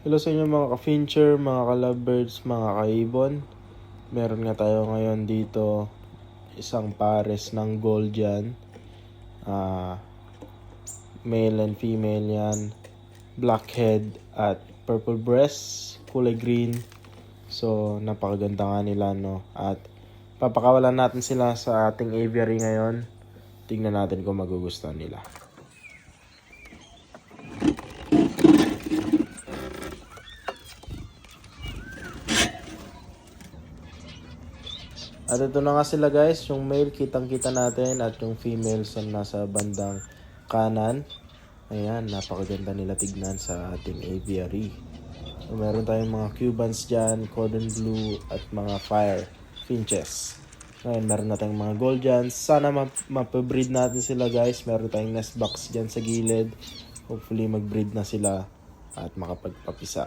Hello sa inyo mga ka-fincher, mga ka-lovebirds, mga ka-ibon. Meron nga tayo ngayon dito isang pares ng gold yan. Male and female yan. Blackhead at purple breast, kulay green. So napakaganda nga nila, no? At papakawalan natin sila sa ating aviary ngayon. Tingnan natin kung magugustuhan nila. At ito na nga sila guys, yung male kitang-kita natin at yung female sa nasa bandang kanan. Ayan, napakaganda nila tignan sa ating aviary. So, meron tayong mga Cubans dyan, cordon bleu at mga fire finches. Ngayon, meron na tayong mga gold dyan. Sana mapabreed natin sila guys. Meron tayong nest box dyan sa gilid. Hopefully mag-breed na sila at makapagpapisa.